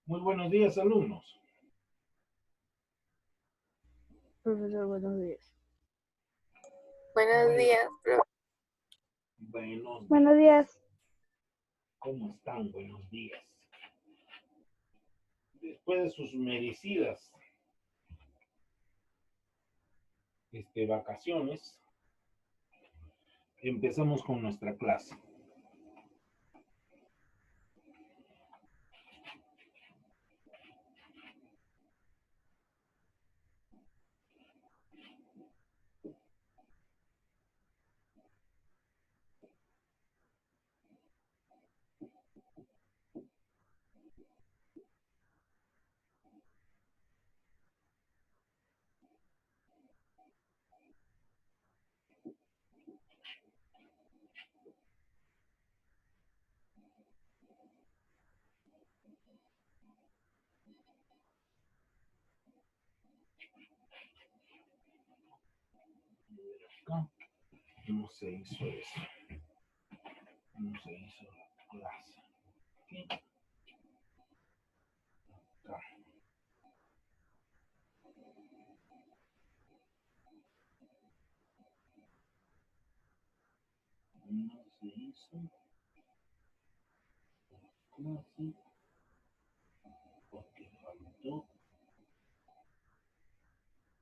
Muy buenos días, alumnos. Profesor, buenos días. Buenos días, profe. Buenos días. ¿Cómo están? Buenos días. Después de sus merecidas vacaciones, empezamos con nuestra clase. Acá, ¿cómo se hizo eso? ¿Cómo se hizo la clase? Aquí. Acá. ¿Cómo se hizo la clase? Porque faltó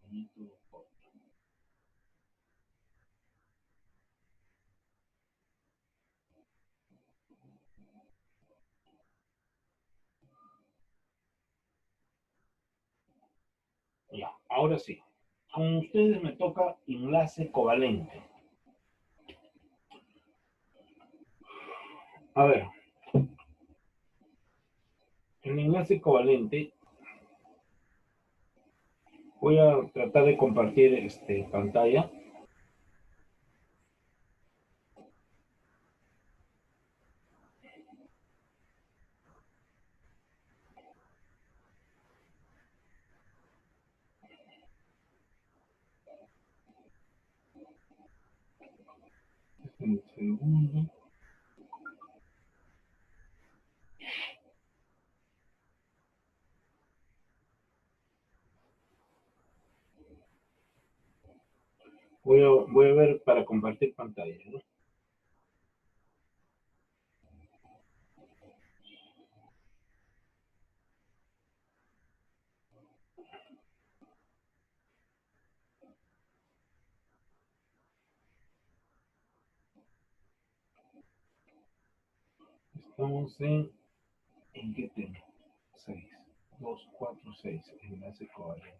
método corto. Ya, ahora sí. Con ustedes me toca enlace covalente. A ver, el enlace covalente, voy a tratar de compartir pantalla. Un segundo. Voy a ver para compartir pantalla, ¿no? Estamos ¿en qué tema? 6, 2, 4, 6, enlace covalente.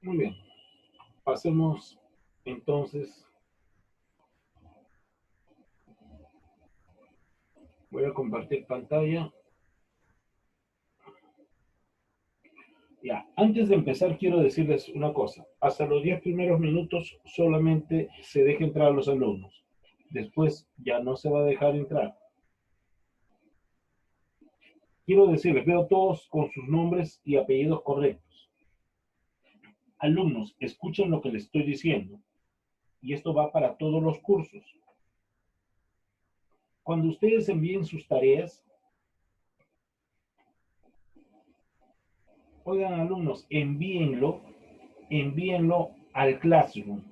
Muy bien, pasemos entonces. Voy a compartir pantalla. Ya, antes de empezar quiero decirles una cosa. Hasta los 10 primeros minutos solamente se deja entrar a los alumnos. Después ya no se va a dejar entrar. Quiero decirles, veo todos con sus nombres y apellidos correctos. Alumnos, escuchen lo que les estoy diciendo. Y esto va para todos los cursos. Cuando ustedes envíen sus tareas, oigan alumnos, envíenlo al Classroom.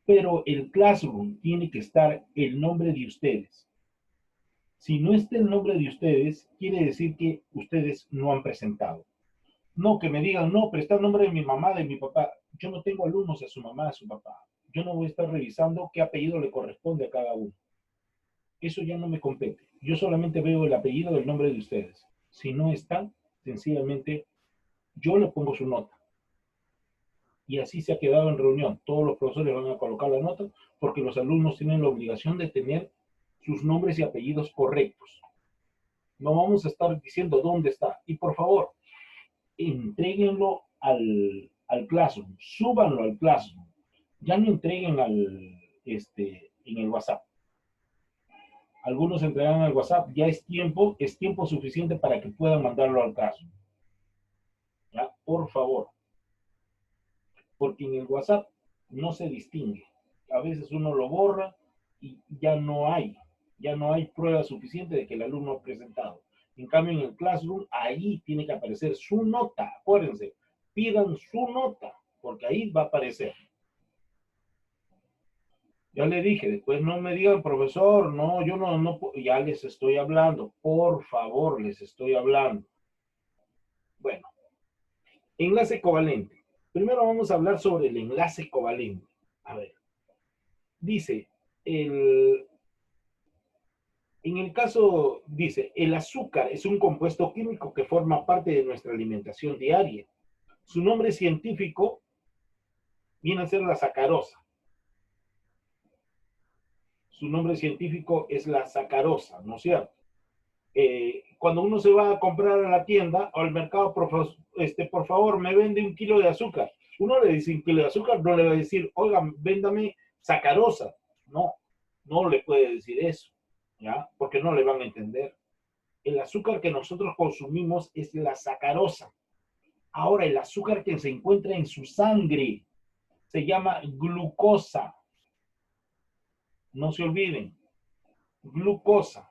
Pero el Classroom tiene que estar el nombre de ustedes. Si no está el nombre de ustedes, quiere decir que ustedes no han presentado. No, que me digan, no, pero está el nombre de mi mamá, de mi papá. Yo no tengo alumnos a su mamá, a su papá. Yo no voy a estar revisando qué apellido le corresponde a cada uno. Eso ya no me compete. Yo solamente veo el apellido del nombre de ustedes. Si no está, sencillamente yo le pongo su nota. Y así se ha quedado en reunión. Todos los profesores van a colocar la nota porque los alumnos tienen la obligación de tener sus nombres y apellidos correctos. No vamos a estar diciendo dónde está. Y por favor, entréguenlo al Classroom, súbanlo al Classroom. Ya no entreguen en el WhatsApp. Algunos entregan al WhatsApp, ya es tiempo suficiente para que puedan mandarlo al caso. ¿Ya? Por favor. Porque en el WhatsApp no se distingue. A veces uno lo borra y ya no hay prueba suficiente de que el alumno ha presentado. En cambio, en el Classroom, ahí tiene que aparecer su nota. Acuérdense, pidan su nota, porque ahí va a aparecer. Ya le dije, después no me digan, profesor, no, yo no, ya les estoy hablando. Por favor, les estoy hablando. Bueno, enlace covalente. Primero vamos a hablar sobre el enlace covalente. A ver, dice, en el caso, dice, el azúcar es un compuesto químico que forma parte de nuestra alimentación diaria. Su nombre científico viene a ser la sacarosa. Su nombre científico es la sacarosa, ¿no es cierto? Cuando uno se va a comprar a la tienda o al mercado, por favor, me vende 1 kilo de azúcar. Uno le dice 1 kilo de azúcar, no le va a decir, oiga, véndame sacarosa. No, no le puede decir eso, ¿ya? Porque no le van a entender. El azúcar que nosotros consumimos es la sacarosa. Ahora, el azúcar que se encuentra en su sangre se llama glucosa. No se olviden, glucosa.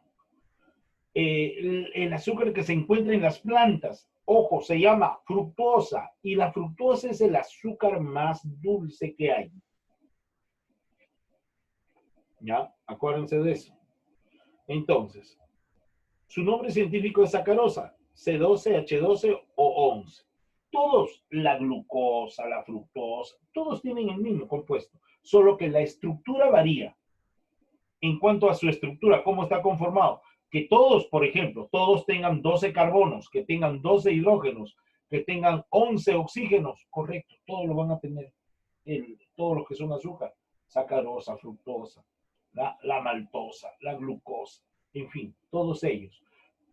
El azúcar que se encuentra en las plantas, ojo, se llama fructosa. Y la fructosa es el azúcar más dulce que hay. ¿Ya? Acuérdense de eso. Entonces, su nombre científico es sacarosa, C12, H12 o 11. Todos, la glucosa, la fructosa, todos tienen el mismo compuesto, solo que la estructura varía. En cuanto a su estructura, ¿cómo está conformado? Que todos, por ejemplo, todos tengan 12 carbonos, que tengan 12 hidrógenos, que tengan 11 oxígenos, correcto, todos lo van a tener, todos los que son azúcar, sacarosa, fructosa, la maltosa, la glucosa, en fin, todos ellos.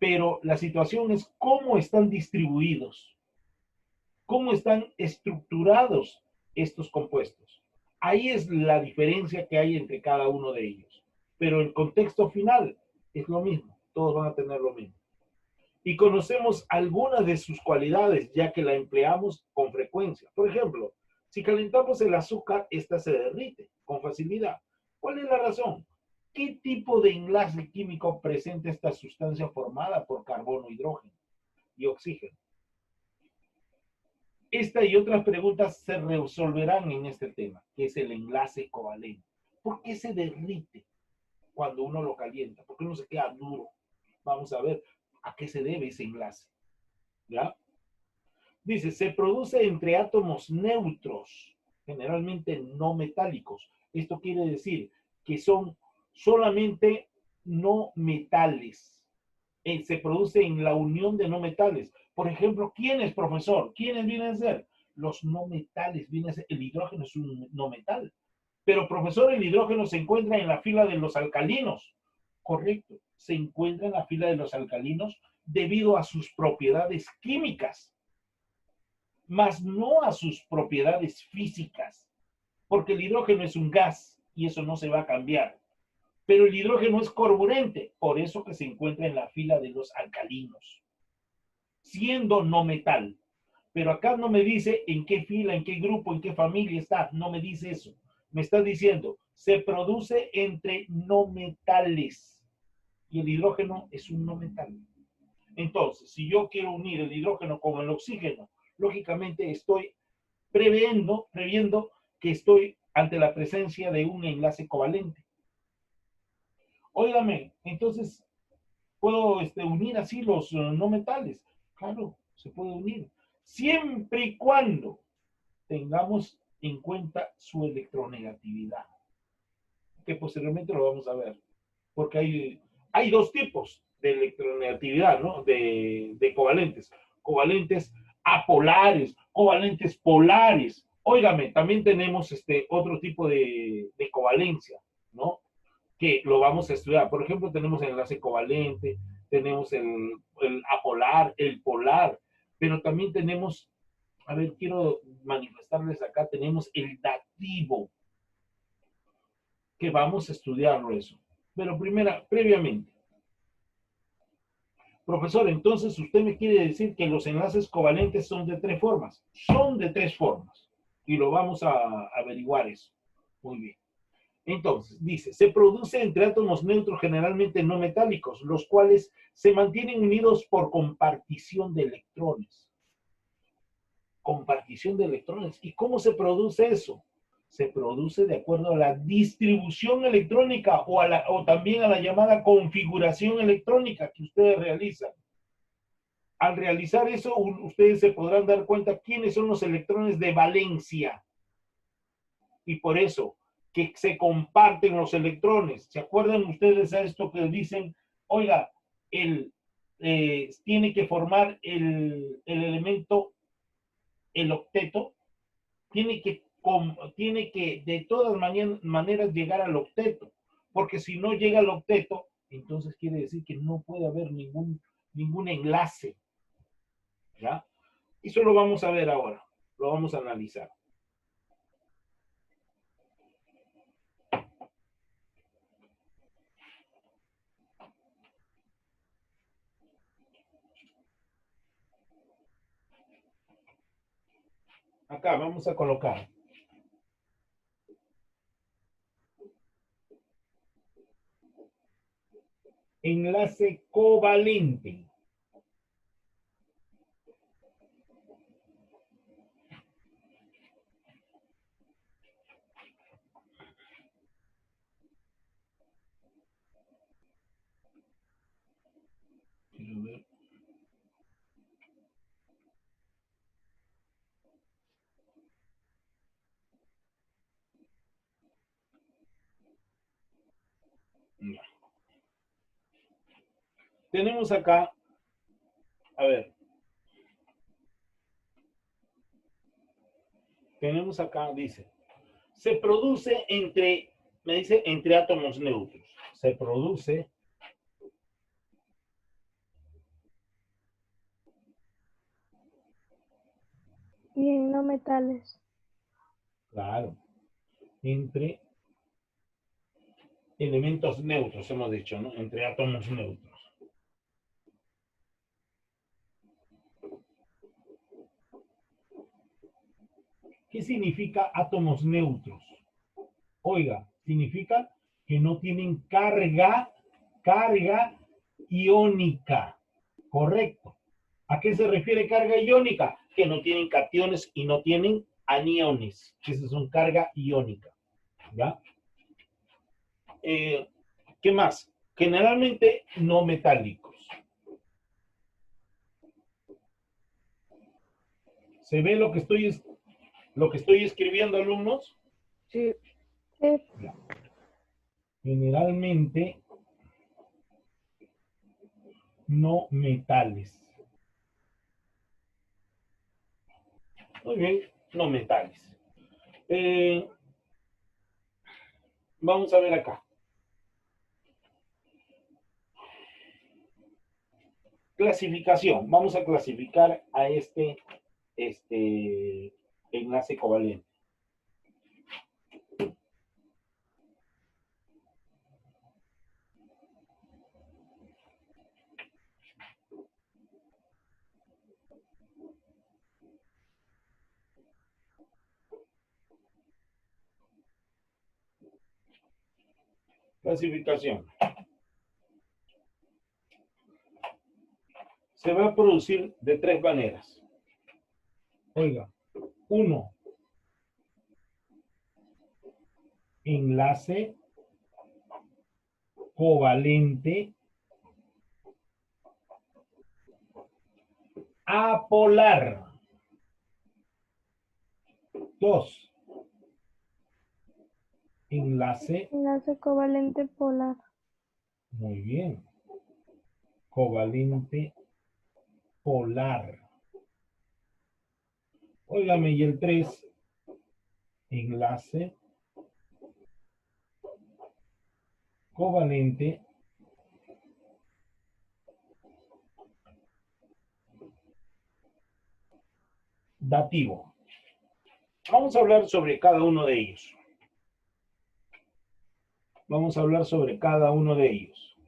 Pero la situación es cómo están distribuidos, cómo están estructurados estos compuestos. Ahí es la diferencia que hay entre cada uno de ellos. Pero el contexto final es lo mismo, todos van a tener lo mismo. Y conocemos algunas de sus cualidades, ya que la empleamos con frecuencia. Por ejemplo, si calentamos el azúcar, esta se derrite con facilidad. ¿Cuál es la razón? ¿Qué tipo de enlace químico presenta esta sustancia formada por carbono, hidrógeno y oxígeno? Esta y otras preguntas se resolverán en este tema, que es el enlace covalente. ¿Por qué se derrite cuando uno lo calienta? ¿Por qué no se queda duro? Vamos a ver a qué se debe ese enlace. ¿Ya? Dice, se produce entre átomos neutros, generalmente no metálicos. Esto quiere decir que son solamente no metales. Se produce en la unión de no metales. Por ejemplo, ¿quién es, profesor? ¿Quiénes vienen a ser? Los no metales. Viene a ser, el hidrógeno es un no metal. Pero, profesor, el hidrógeno se encuentra en la fila de los alcalinos. Correcto, se encuentra en la fila de los alcalinos debido a sus propiedades químicas, más no a sus propiedades físicas, porque el hidrógeno es un gas y eso no se va a cambiar. Pero el hidrógeno es carburante, por eso que se encuentra en la fila de los alcalinos, siendo no metal. Pero acá no me dice en qué fila, en qué grupo, en qué familia está, no me dice eso. Me está diciendo, se produce entre no metales y el hidrógeno es un no metal. Entonces, si yo quiero unir el hidrógeno con el oxígeno, lógicamente estoy previendo que estoy ante la presencia de un enlace covalente. Óigame, entonces, ¿puedo unir así los no metales? Claro, se puede unir. Siempre y cuando tengamos en cuenta su electronegatividad, que posteriormente lo vamos a ver. Porque hay dos tipos de electronegatividad, ¿no? De covalentes. Covalentes apolares, covalentes polares. Óigame, también tenemos otro tipo de covalencia, ¿no? Que lo vamos a estudiar. Por ejemplo, tenemos el enlace covalente, tenemos el apolar, el polar, pero también tenemos, a ver, quiero manifestarles acá, tenemos el dativo, que vamos a estudiarlo eso. Pero previamente. Profesor, entonces usted me quiere decir que los enlaces covalentes son de tres formas. Son de tres formas. Y lo vamos a averiguar eso. Muy bien. Entonces, dice, se produce entre átomos neutros generalmente no metálicos, los cuales se mantienen unidos por compartición de electrones. Compartición de electrones. ¿Y cómo se produce eso? Se produce de acuerdo a la distribución electrónica o también a la llamada configuración electrónica que ustedes realizan. Al realizar eso, ustedes se podrán dar cuenta quiénes son los electrones de valencia. Y por eso, que se comparten los electrones. ¿Se acuerdan ustedes a esto que dicen, oiga, tiene que formar el elemento, el octeto, tiene que de todas maneras llegar al octeto, porque si no llega al octeto, entonces quiere decir que no puede haber ningún enlace, ¿ya? Eso lo vamos a ver ahora, lo vamos a analizar. Acá vamos a colocar enlace covalente. Quiero ver. No. Tenemos acá, a ver, tenemos acá, dice, se produce me dice, entre átomos neutros. Se produce Y en no metales. claro, entre elementos neutros, hemos dicho, ¿no? Entre átomos neutros. ¿Qué significa átomos neutros? Oiga, significa que no tienen carga iónica. Correcto. ¿A qué se refiere carga iónica? Que no tienen cationes y no tienen aniones. Esas son carga iónica. ¿Ya? ¿Qué más? Generalmente no metálicos. ¿Se ve lo que estoy escribiendo, alumnos? Sí. Sí. Ya. Generalmente no metales. Muy bien, no metales. Vamos a ver acá. Clasificación. Vamos a clasificar a este enlace covalente. Clasificación. Se va a producir de tres maneras. Oiga, uno, enlace covalente apolar. Dos, enlace, Enlace covalente polar. muy bien, covalente polar. Óigame, y el 3, enlace covalente dativo. Vamos a hablar sobre cada uno de ellos. Vamos a hablar sobre cada uno de ellos.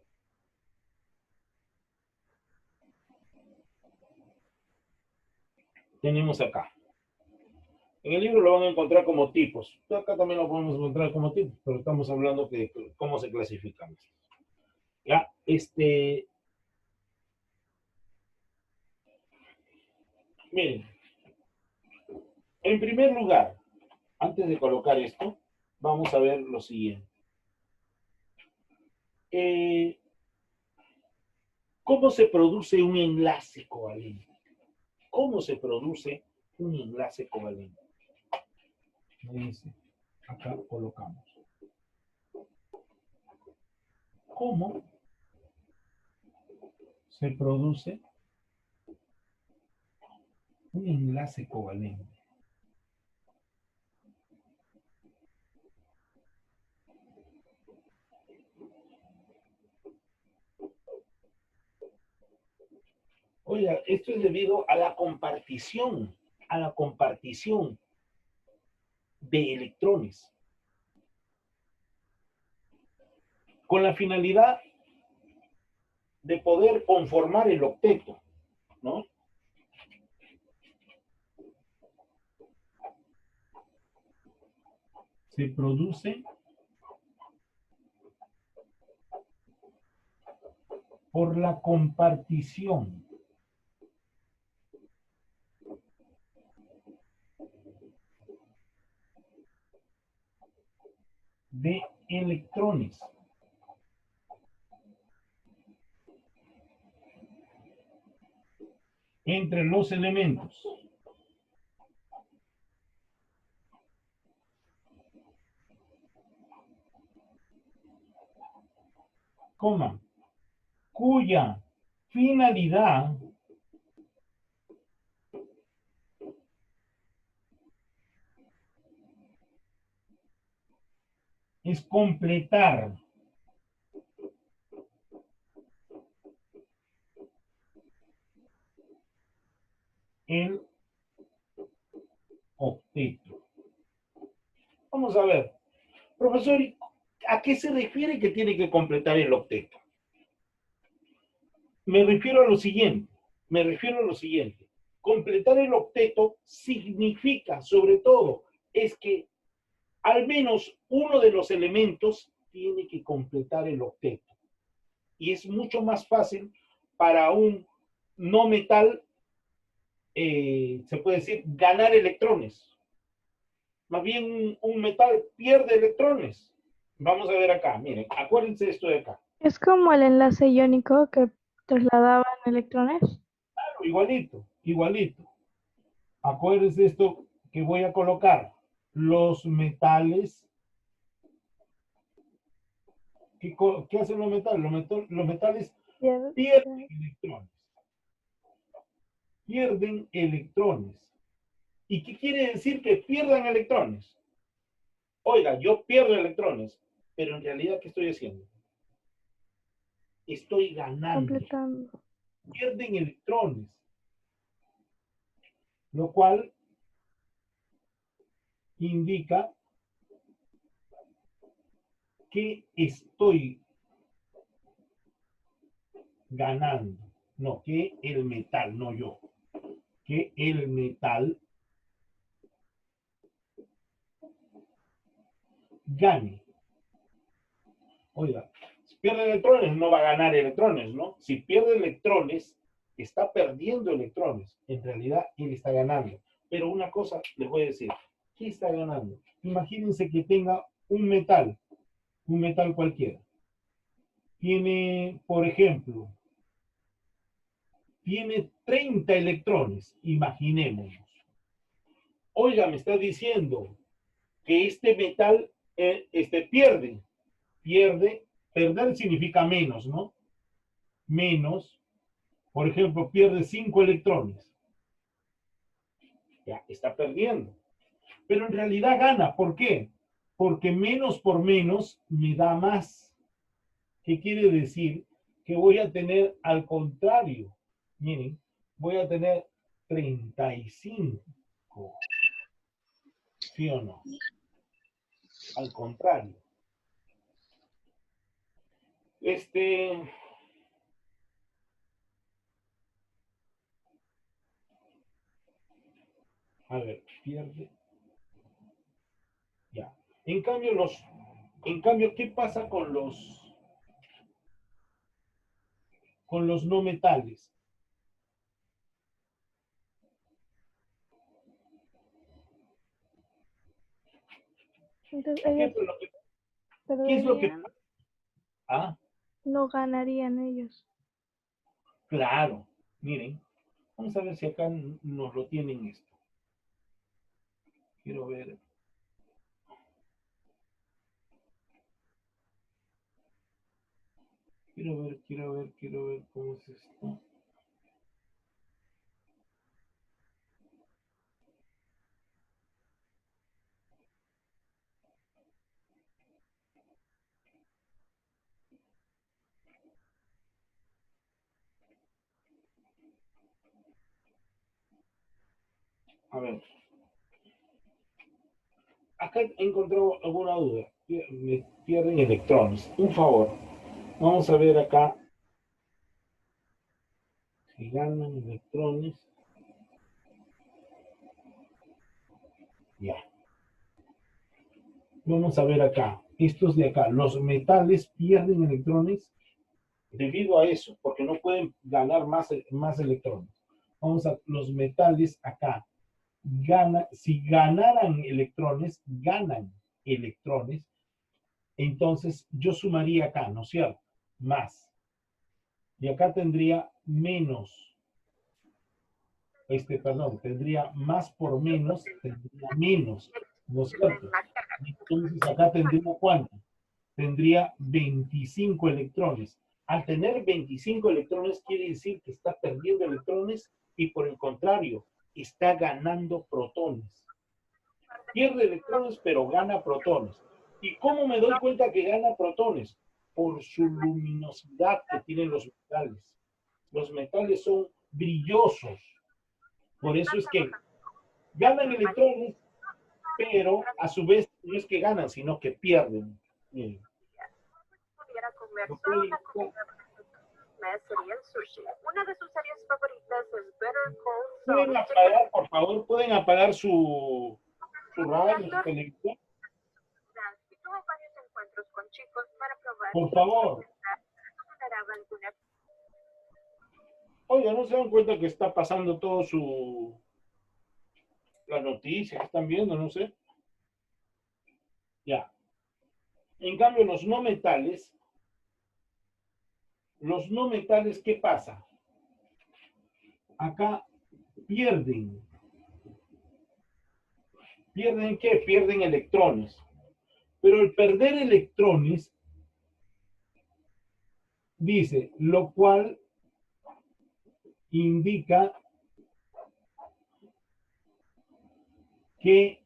Tenemos acá. En el libro lo van a encontrar como tipos. Acá también lo podemos encontrar como tipos, pero estamos hablando de cómo se clasifican. Ya, miren, en primer lugar, antes de colocar esto, vamos a ver lo siguiente. ¿Cómo se produce un enlace covalente? ¿Cómo se produce un enlace covalente? Acá colocamos. ¿Cómo se produce un enlace covalente? Oiga, esto es debido a la compartición de electrones, con la finalidad de poder conformar el octeto, ¿no? Se produce por la compartición de electrones entre los elementos. Coma, cuya finalidad es completar el octeto. Vamos a ver, profesor, ¿a qué se refiere que tiene que completar el octeto? Me refiero a lo siguiente, completar el octeto significa, sobre todo, es que al menos uno de los elementos tiene que completar el octeto. Y es mucho más fácil para un no metal, se puede decir, ganar electrones. Más bien un metal pierde electrones. Vamos a ver acá, miren, acuérdense esto de acá. Es como el enlace iónico que trasladaban electrones. Claro, igualito, igualito. Acuérdense esto que voy a colocar. Los metales. ¿Qué hacen los metales? Los metales pierden electrones. Pierden electrones. ¿Y qué quiere decir que pierdan electrones? Oiga, yo pierdo electrones, pero en realidad, ¿qué estoy haciendo? Estoy ganando. Completando. Pierden electrones. Lo cual indica que estoy ganando. No, que el metal, no yo. Que el metal gane. Oiga, si pierde electrones, no va a ganar electrones, ¿no? Si pierde electrones, está perdiendo electrones. En realidad, él está ganando. Pero una cosa les voy a decir. ¿Qué está ganando? Imagínense que tenga un metal cualquiera. Tiene, por ejemplo, tiene 30 electrones, imaginémonos. Oiga, me está diciendo que este metal pierde, perder significa menos, ¿no? Menos, por ejemplo, pierde 5 electrones. Ya, está perdiendo. Pero en realidad gana, ¿por qué? Porque menos por menos me da más. ¿Qué quiere decir? Que voy a tener al contrario. Miren, voy a tener 35. ¿Sí o no? Al contrario. A ver, pierde. Ya. En cambio, ¿qué pasa con los no metales? Entonces ¿Qué ellos es lo que, qué es lo que perderían, Ah, no ganarían ellos. claro. Miren, vamos a ver si acá nos lo tienen esto. Quiero ver. Quiero ver cómo es esto. A ver, acá he encontrado alguna duda. Me pierden electrones. Un favor, vamos a ver acá si ganan electrones. Ya. Vamos a ver acá. Estos de acá, los metales pierden electrones debido a eso, porque no pueden ganar más electrones. Vamos a los metales acá. Si ganaran electrones, ganan electrones, entonces yo sumaría acá, ¿no es cierto? Más. Y acá tendría menos, perdón, tendría más por menos, tendría menos, ¿no es cierto? Entonces acá tendría ¿cuánto? Tendría 25 electrones. Al tener 25 electrones quiere decir que está perdiendo electrones y por el contrario, está ganando protones. Pierde electrones, pero gana protones. ¿Y cómo me doy cuenta que gana protones? Por su luminosidad que tienen los metales. Los metales son brillosos. Por eso es que ganan electrones, pero a su vez no es que ganan, sino que pierden. Miren. Pudiera comer solo una comida sería el sushi. Una de sus series favoritas es Better Call ¿Pueden Saul. apagar, por favor, pueden apagar su radio, su televisión? Y tuvo varios encuentros con chicos para probar Por favor. generaba alguna. Oiga, ¿no se dan cuenta que está pasando todo las noticias que están viendo? No sé. Ya. En cambio, los no metales, ¿qué pasa? Acá pierden. ¿Pierden qué? Pierden electrones. Pero el perder electrones, dice, lo cual indica que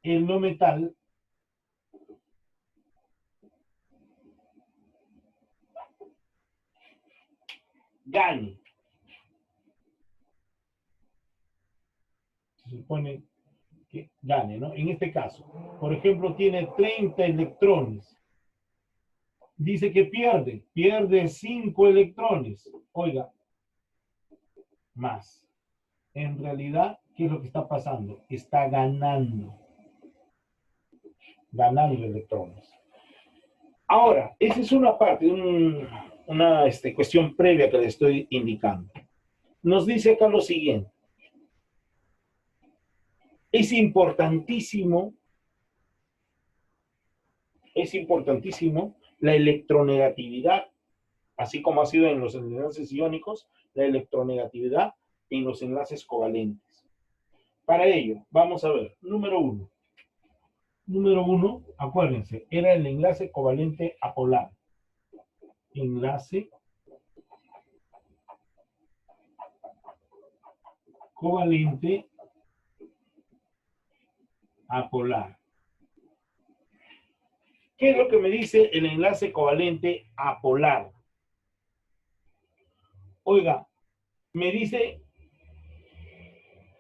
el no metal gane. Se supone que gane, ¿no? En este caso, por ejemplo, tiene 30 electrones. Dice que pierde 5 electrones. Oiga, más. En realidad, ¿qué es lo que está pasando? Está ganando electrones. Ahora, esa es una parte, una cuestión previa que le estoy indicando. Nos dice acá lo siguiente. Es importantísimo la electronegatividad, así como ha sido en los enlaces iónicos, la electronegatividad en los enlaces covalentes. Para ello, vamos a ver, número uno, acuérdense, era el enlace covalente apolar. Enlace covalente apolar. ¿Qué es lo que me dice el enlace covalente apolar? Oiga, me dice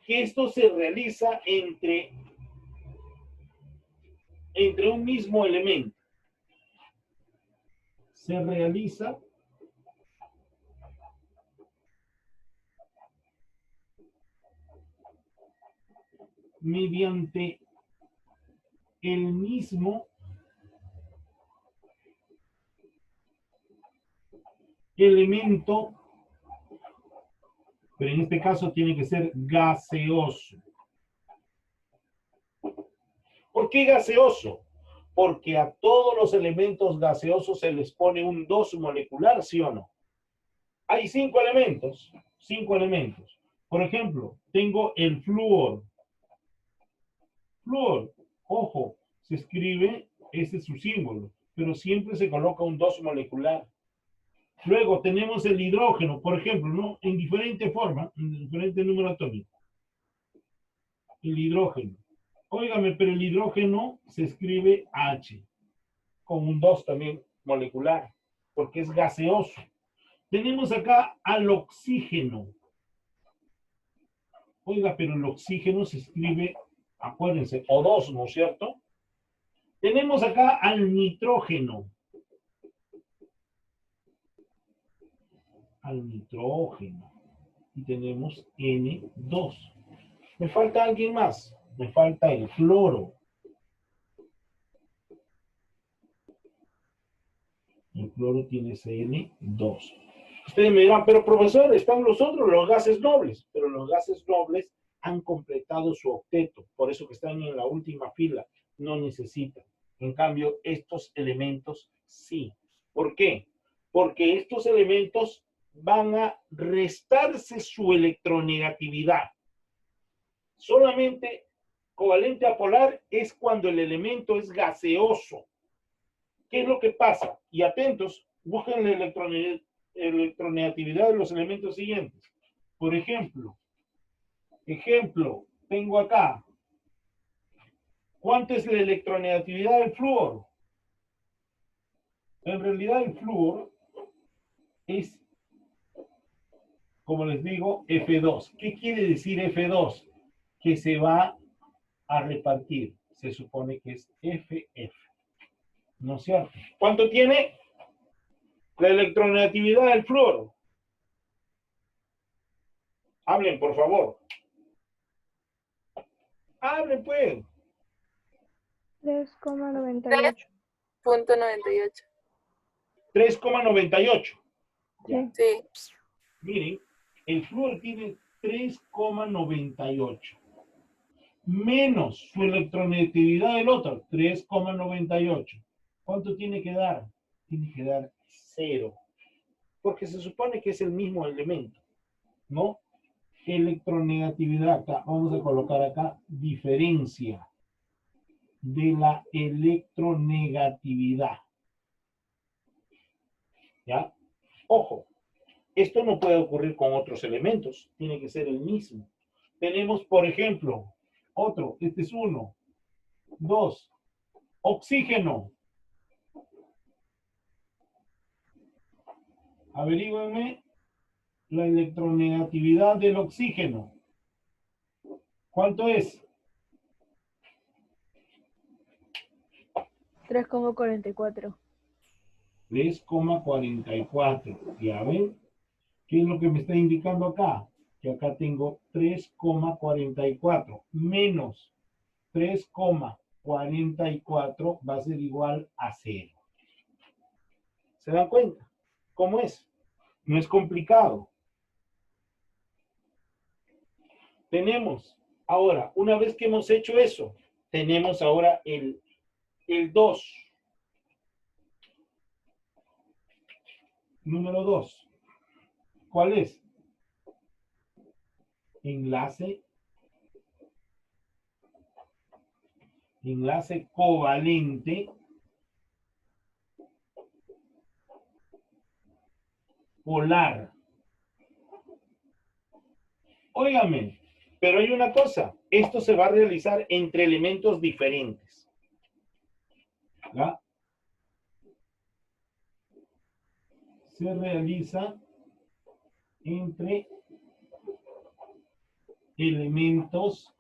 que esto se realiza entre un mismo elemento. se realiza mediante el mismo elemento, pero en este caso tiene que ser gaseoso. ¿Por qué gaseoso? Porque a todos los elementos gaseosos se les pone un 2 molecular, ¿sí o no? Hay 5 elementos, 5 elementos. Por ejemplo, tengo el flúor. Flúor, ojo, se escribe, ese es su símbolo, pero siempre se coloca un 2 molecular. Luego tenemos el hidrógeno, por ejemplo, ¿no? En diferente forma, en diferente número atómico. El hidrógeno. Óigame, pero el hidrógeno se escribe H, con un 2 también molecular, porque es gaseoso. Tenemos acá al oxígeno. Oiga, pero el oxígeno se escribe, acuérdense, O2, ¿no es cierto? Tenemos acá al nitrógeno. Al nitrógeno. Y tenemos N2. Me falta alguien más. Me falta el cloro. El cloro tiene Cn2. Ustedes me dirán, pero profesor, están los otros, los gases nobles. Pero los gases nobles han completado su octeto. Por eso que están en la última fila. No necesitan. En cambio, estos elementos sí. ¿Por qué? Porque estos elementos van a restarse su electronegatividad. Solamente covalente a polar es cuando el elemento es gaseoso. ¿Qué es lo que pasa? Y atentos, busquen la electronegatividad de los elementos siguientes. Por ejemplo, tengo acá. ¿Cuánto es la electronegatividad del flúor? En realidad el flúor es, como les digo, F2. ¿Qué quiere decir F2? Que se va a repartir. Se supone que es FF. ¿No es cierto? ¿Cuánto tiene la electronegatividad del flúor? Hablen, por favor. Hablen, pues. 3,98. 3.98. 3,98. Sí. Sí. Miren, el flúor tiene 3,98. Menos su electronegatividad del otro, 3,98. ¿Cuánto tiene que dar? Tiene que dar 0. Porque se supone que es el mismo elemento, ¿no? Electronegatividad, acá, vamos a colocar acá, diferencia de la electronegatividad. ¿Ya? Ojo, esto no puede ocurrir con otros elementos, tiene que ser el mismo. Tenemos, por ejemplo, otro, este es 1, 2, oxígeno. Averígüenme la electronegatividad del oxígeno. ¿Cuánto es? 3,44. 3,44. ¿Ya ven? ¿Qué es lo que me está indicando acá? Que acá tengo 3,44 menos 3,44 va a ser igual a 0. ¿Se dan cuenta? ¿Cómo es? No es complicado. Tenemos ahora, una vez que hemos hecho eso, tenemos ahora el 2. Número 2. ¿Cuál es? Enlace covalente polar. Óigame, pero hay una cosa, esto se va a realizar entre elementos diferentes. ¿Ya? Se realiza entre elementos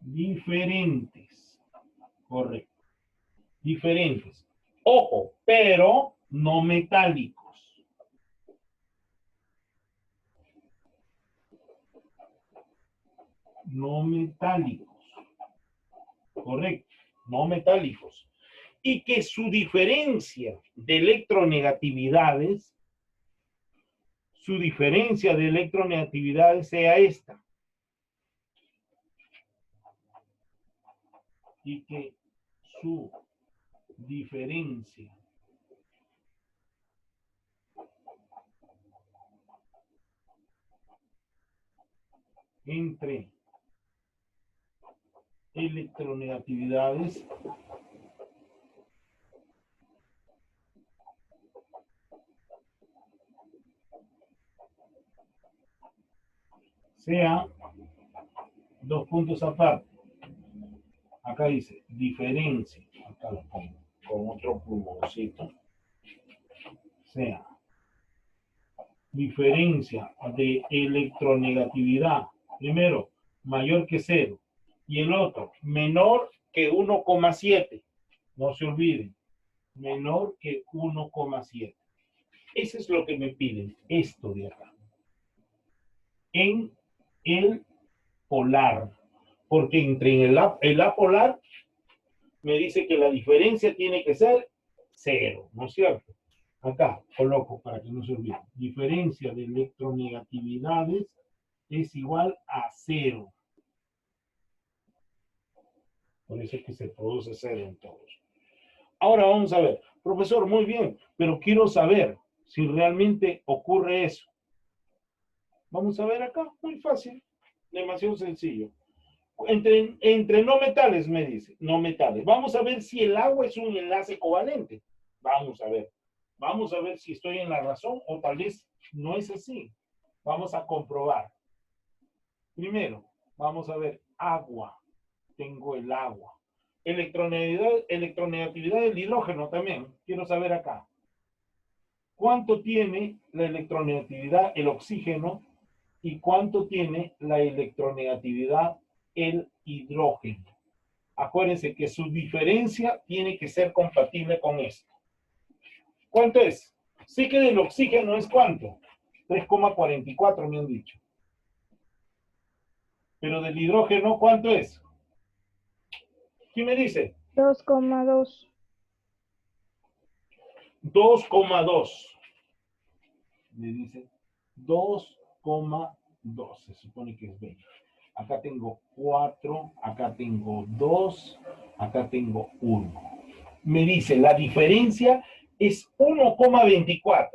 Diferentes. Correcto. Diferentes. Ojo, pero no metálicos. No metálicos. Correcto. No metálicos. Y que su diferencia de electronegatividades sea esta. Y que su diferencia entre electronegatividades sea dos puntos aparte. Acá dice diferencia, acá lo pongo con otro plumoncito, sea diferencia de electronegatividad, primero, mayor que 0, y el otro, menor que 1,7. No se olviden, menor que 1,7. Eso es lo que me piden, esto de acá. En el polar, porque entre el apolar me dice que la diferencia tiene que ser 0, ¿no es cierto? Acá coloco para que no se olvide. Diferencia de electronegatividades es igual a 0. Por eso es que se produce 0 en todos. Ahora vamos a ver. Profesor, muy bien, pero quiero saber si realmente ocurre eso. Vamos a ver acá, muy fácil, demasiado sencillo. Entre no metales, me dice, no metales. Vamos a ver si el agua es un enlace covalente. Vamos a ver. Vamos a ver si estoy en la razón o tal vez no es así. Vamos a comprobar. Primero, vamos a ver agua. Tengo el agua. Electronegatividad del hidrógeno también. Quiero saber acá. ¿Cuánto tiene la electronegatividad el oxígeno y cuánto tiene la electronegatividad el hidrógeno? Acuérdense que su diferencia tiene que ser compatible con esto. ¿Cuánto es? Sí que del oxígeno es ¿cuánto? 3,44 me han dicho. Pero del hidrógeno, ¿cuánto es? ¿Quién me dice? 2,2. 2,2. Me dice 2,2. Se supone que es 20. Acá tengo 4, acá tengo 2, acá tengo 1. Me dice la diferencia es 1,24.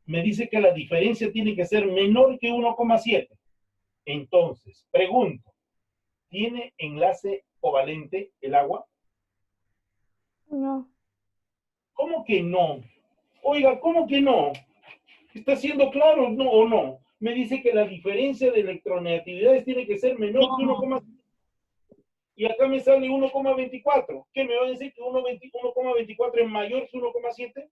Me dice que la diferencia tiene que ser menor que 1,7. Entonces, pregunto, ¿tiene enlace covalente el agua? No. ¿Cómo que no? Oiga, ¿cómo que no? ¿Está siendo claro no, o no? Me dice que la diferencia de electronegatividades tiene que ser menor que 1,7. Y acá me sale 1,24. ¿Qué me va a decir que 1,24 es mayor que 1,7?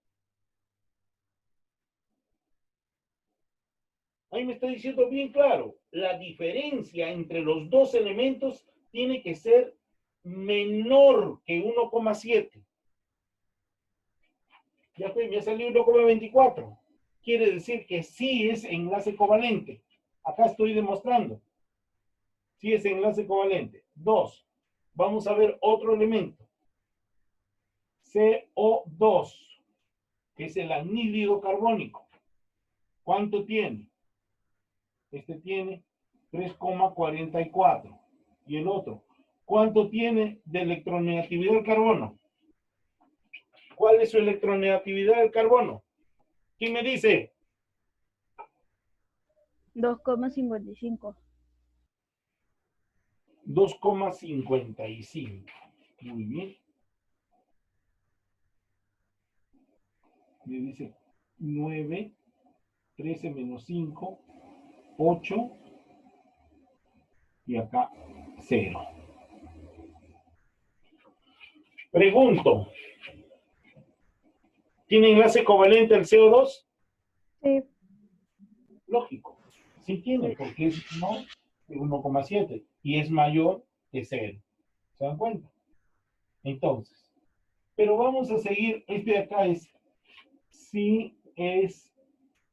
Ahí me está diciendo bien claro, la diferencia entre los dos elementos tiene que ser menor que 1,7. Ya fue, me ha salido 1,24. Quiere decir que sí es enlace covalente. Acá estoy demostrando. Sí es enlace covalente. 2. Vamos a ver otro elemento. CO2, que es el anhídrido carbónico. ¿Cuánto tiene? Este tiene 3,44. Y el otro, ¿cuánto tiene de electronegatividad del carbono? ¿Cuál es su electronegatividad del carbono? ¿Quién me dice? 2,55. 2,55. Muy bien. Me dice 9, 13 menos 5, 8 y acá 0. Pregunto, ¿tiene enlace covalente el CO2? Sí. Lógico, sí tiene, porque es 1,7 y es mayor que 0. ¿Se dan cuenta? Entonces, pero vamos a seguir, este de acá es, si es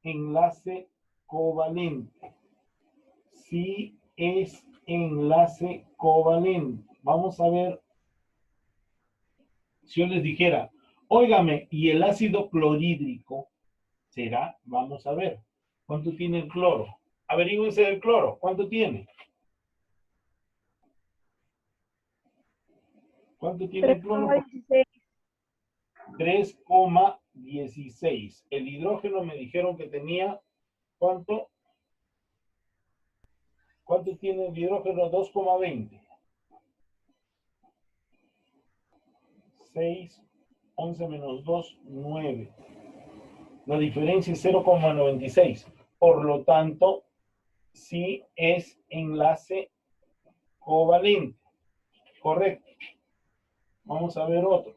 enlace covalente. Si es enlace covalente. Vamos a ver, si yo les dijera, óigame, ¿y el ácido clorhídrico será? Vamos a ver, ¿cuánto tiene el cloro? Averígüense el cloro, ¿cuánto tiene? ¿Cuánto tiene el cloro? 3,16. 3,16. El hidrógeno me dijeron que tenía, ¿cuánto? ¿Cuánto tiene el hidrógeno? 2,20. 6, 11 menos 2, 9. La diferencia es 0,96. Por lo tanto, sí es enlace covalente. Correcto. Vamos a ver otro.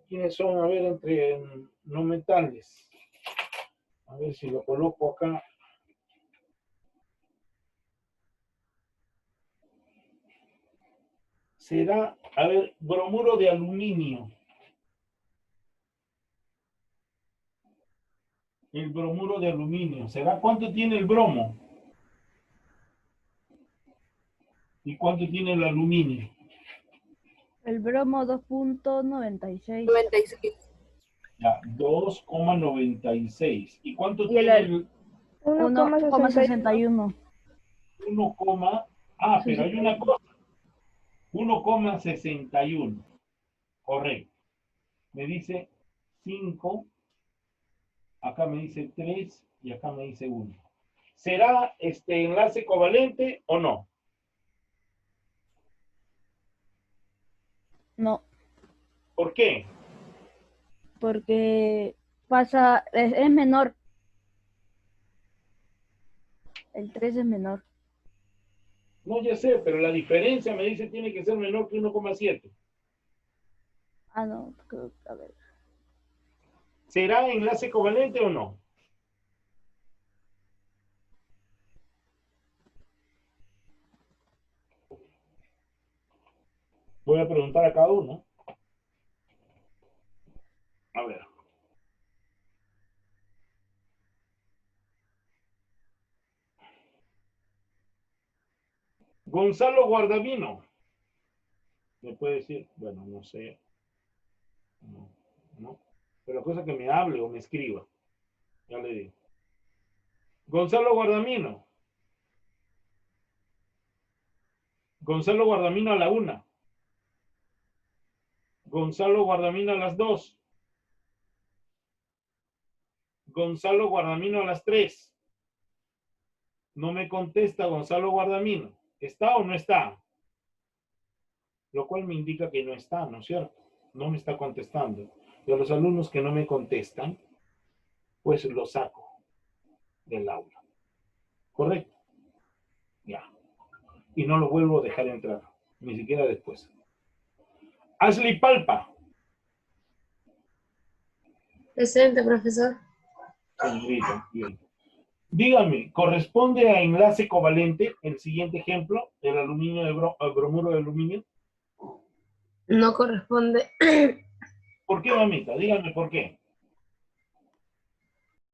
¿Quiénes son? A ver, entre no metales. A ver si lo coloco acá. Será, a ver, bromuro de aluminio. El bromuro de aluminio. ¿Será cuánto tiene el bromo? ¿Y cuánto tiene el aluminio? El bromo 2,96. 96. Ya, 2,96. ¿Y cuánto Y el tiene el 1,61. 1, pero hay una cosa. 1,61. Correcto. Me dice 5. Acá me dice 3 y acá me dice 1. ¿Será este enlace covalente o no? No, ¿Por qué? porque pasa, es menor. El 3 es menor. No, ya sé, pero la diferencia me dice tiene que ser menor que 1,7. Ah, no, a ver. ¿Será enlace covalente o no? Voy a preguntar a cada uno. A ver. Gonzalo Guardamino. ¿Me puede decir? Bueno, no sé. No, no. Pero la cosa es que me hable o me escriba. Ya le digo. Gonzalo Guardamino. Gonzalo Guardamino a la 1. Gonzalo Guardamino a las 2. Gonzalo Guardamino a las 3. No me contesta Gonzalo Guardamino. ¿Está o no está? Lo cual me indica que no está, ¿no es cierto? No me está contestando. Y a los alumnos que no me contestan, pues los saco del aula. ¿Correcto? Ya. Y no lo vuelvo a dejar entrar, ni siquiera después. Ashley Palpa. Presente, profesor. Señorita, bien. Dígame, ¿corresponde a enlace covalente el siguiente ejemplo, el aluminio de bromuro de aluminio? No corresponde. ¿Por qué, mamita? Dígame por qué.